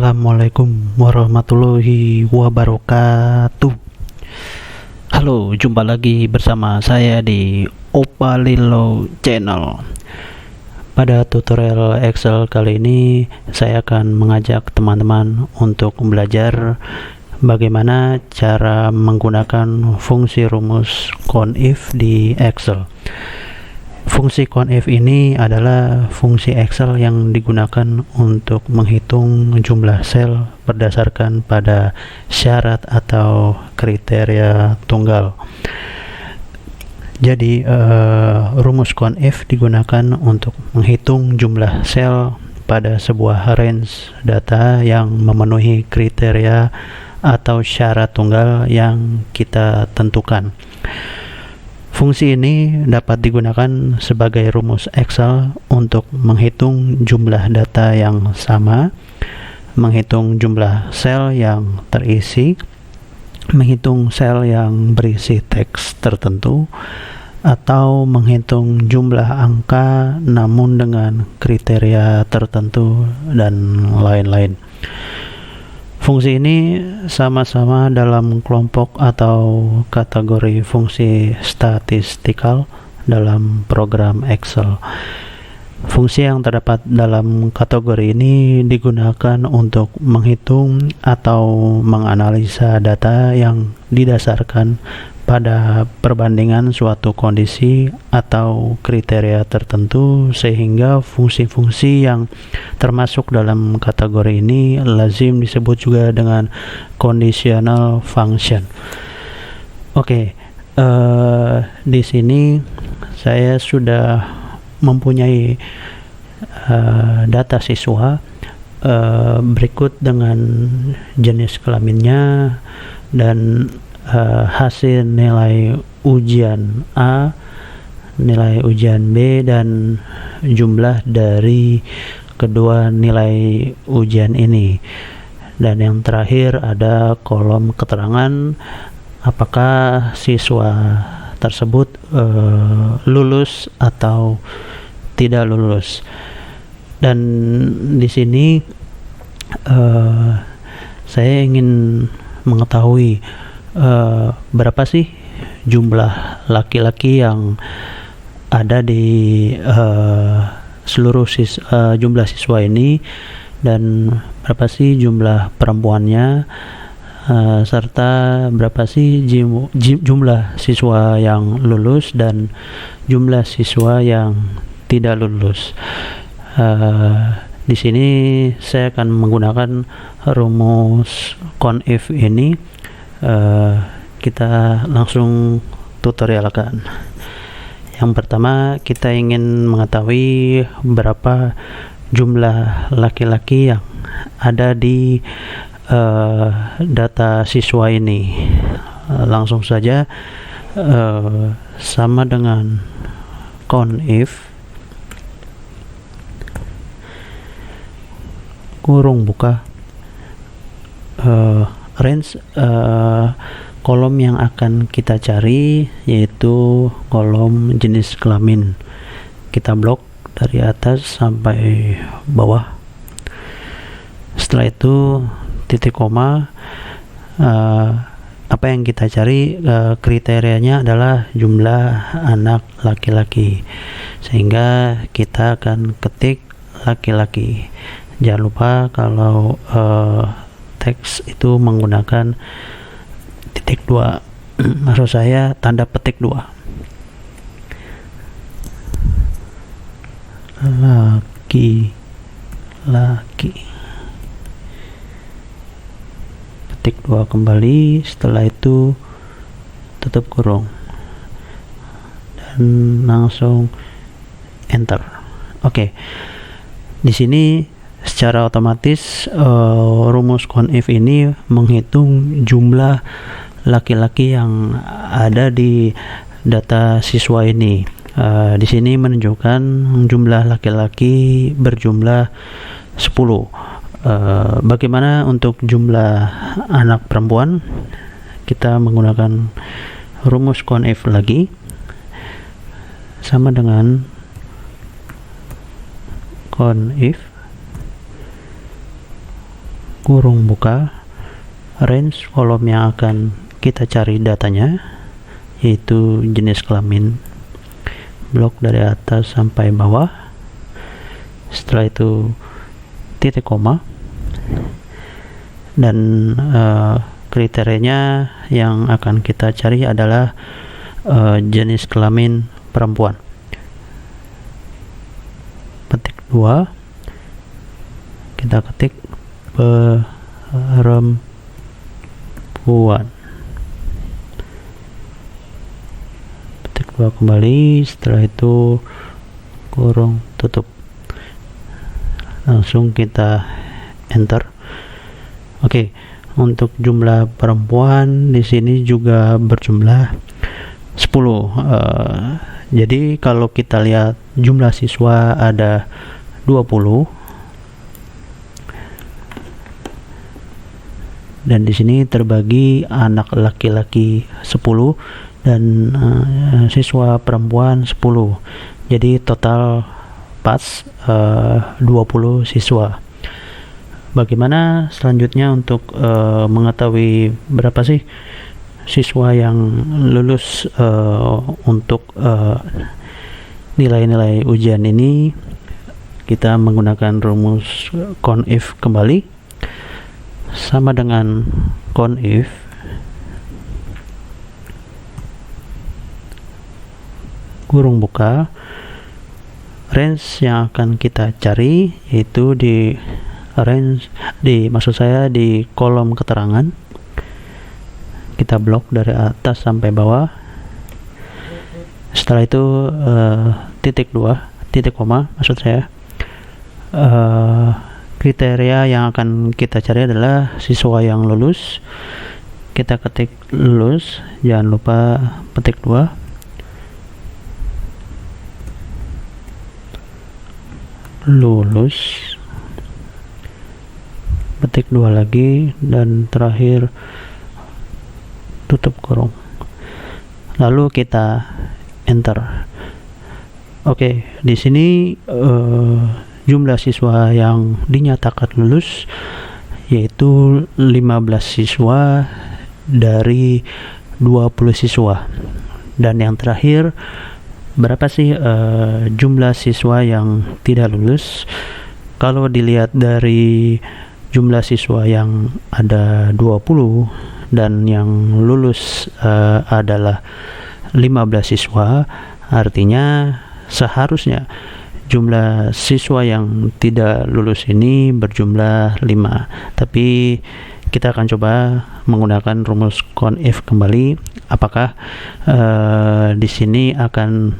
Assalamualaikum warahmatullahi wabarakatuh. Halo, jumpa lagi bersama saya di Opa Lilo Channel. Pada tutorial Excel kali ini saya akan mengajak teman-teman untuk belajar bagaimana cara menggunakan fungsi rumus CONIF di Excel. Fungsi CONIF ini adalah fungsi Excel yang digunakan untuk menghitung jumlah sel berdasarkan pada syarat atau kriteria tunggal. Jadi rumus CONIF digunakan untuk menghitung jumlah sel pada sebuah range data yang memenuhi kriteria atau syarat tunggal yang kita tentukan. Fungsi ini dapat digunakan sebagai rumus Excel untuk menghitung jumlah data yang sama, menghitung jumlah sel yang terisi, menghitung sel yang berisi teks tertentu, atau menghitung jumlah angka namun dengan kriteria tertentu, dan lain-lain. Fungsi ini sama-sama dalam kelompok atau kategori fungsi statistikal dalam program Excel. Fungsi yang terdapat dalam kategori ini digunakan untuk menghitung atau menganalisa data yang didasarkan pada perbandingan suatu kondisi atau kriteria tertentu, sehingga fungsi-fungsi yang termasuk dalam kategori ini lazim disebut juga dengan conditional function. Di sini saya sudah mempunyai data siswa berikut dengan jenis kelaminnya dan hasil nilai ujian A, nilai ujian B, dan jumlah dari kedua nilai ujian ini. Dan yang terakhir ada kolom keterangan apakah siswa tersebut lulus atau tidak lulus. Dan di sini saya ingin mengetahui berapa sih jumlah laki-laki yang ada di seluruh jumlah siswa ini, dan berapa sih jumlah perempuannya, serta berapa sih jumlah siswa yang lulus dan jumlah siswa yang tidak lulus. Di sini saya akan menggunakan rumus CONIF ini. Kita langsung tutorialkan. Yang pertama, kita ingin mengetahui berapa jumlah laki-laki yang ada di data siswa ini. Langsung saja, sama dengan CONIF kurung buka range kolom yang akan kita cari yaitu kolom jenis kelamin. Kita blok dari atas sampai bawah. Setelah itu titik koma. Apa yang kita cari kriterianya adalah jumlah anak laki-laki, sehingga kita akan ketik laki-laki. Jangan lupa kalau teks itu menggunakan titik 2, maksud saya tanda petik 2. Laki petik 2 kembali, setelah itu tutup kurung dan langsung enter. Di sini secara otomatis rumus CONIF ini menghitung jumlah laki-laki yang ada di data siswa ini. Di sini menunjukkan jumlah laki-laki berjumlah 10. Bagaimana untuk jumlah anak perempuan? Kita menggunakan rumus CONIF lagi, sama dengan CONIF kurung buka, range kolom yang akan kita cari datanya yaitu jenis kelamin, blok dari atas sampai bawah. Setelah itu titik koma, dan kriterianya yang akan kita cari adalah jenis kelamin perempuan. Petik 2, kita ketik perempuan. Petik 2 kembali, setelah itu kurung tutup. Langsung kita enter. Oke, untuk jumlah perempuan di sini juga berjumlah 10. Jadi kalau kita lihat jumlah siswa ada 20, dan di sini terbagi anak laki-laki 10 dan siswa perempuan 10. Jadi total pas 20 siswa. Bagaimana selanjutnya untuk mengetahui berapa sih siswa yang lulus untuk nilai-nilai ujian ini? Kita menggunakan rumus CONIF kembali, sama dengan CONIF kurung buka, range yang akan kita cari yaitu di kolom keterangan. Kita blok dari atas sampai bawah. Setelah itu titik koma maksud saya. Kriteria yang akan kita cari adalah siswa yang lulus. Kita ketik lulus, jangan lupa petik 2. Lulus, petik 2 lagi, dan terakhir tutup kurung, lalu kita enter. Oke, di sini jumlah siswa yang dinyatakan lulus yaitu 15 siswa dari 20 siswa. Dan yang terakhir, berapa sih jumlah siswa yang tidak lulus? Kalau dilihat dari jumlah siswa yang ada 20 dan yang lulus adalah 15 siswa, artinya seharusnya jumlah siswa yang tidak lulus ini berjumlah 5. Tapi kita akan coba menggunakan rumus CONIF kembali. Apakah di sini akan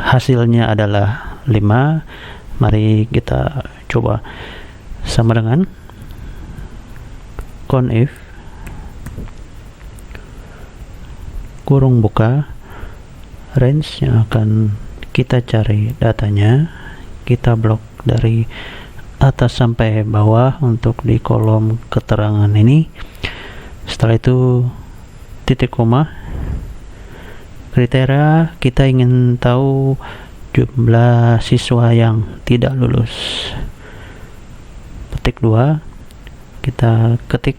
hasilnya adalah 5? Mari kita coba. Sama dengan CONIF kurung buka, range yang akan kita cari datanya, kita blok dari atas sampai bawah untuk di kolom keterangan ini. Setelah itu titik koma. Kriteria, kita ingin tahu jumlah siswa yang tidak lulus. Petik 2, kita ketik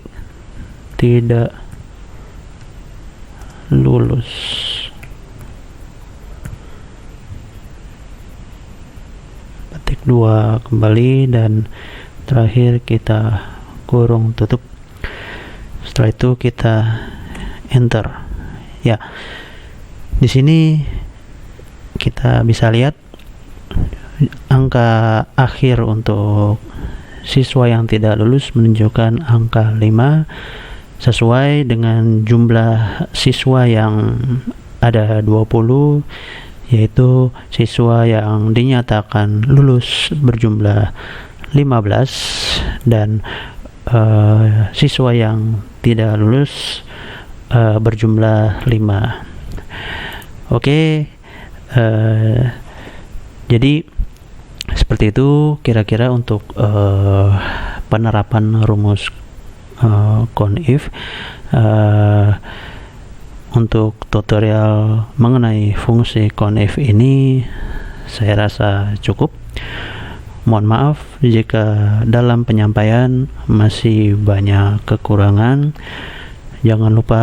tidak lulus. Petik 2 kembali, dan terakhir kita kurung tutup. Setelah itu kita enter. Ya, di sini kita bisa lihat angka akhir untuk siswa yang tidak lulus menunjukkan angka 5 sesuai dengan jumlah siswa yang ada 20, yaitu siswa yang dinyatakan lulus berjumlah 15 dan siswa yang tidak lulus berjumlah 5. Oke, jadi seperti itu kira-kira untuk penerapan rumus CONIF. Untuk tutorial mengenai fungsi CONIF ini saya rasa cukup. Mohon maaf jika dalam penyampaian masih banyak kekurangan. Jangan lupa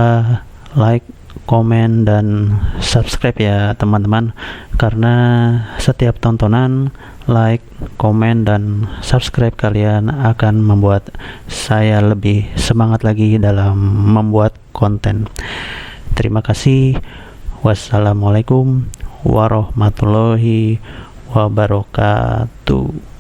like, komen, dan subscribe ya teman-teman, karena setiap tontonan, like, komen, dan subscribe kalian akan membuat saya lebih semangat lagi dalam membuat konten. Terima kasih. Wassalamualaikum warahmatullahi wabarakatuh.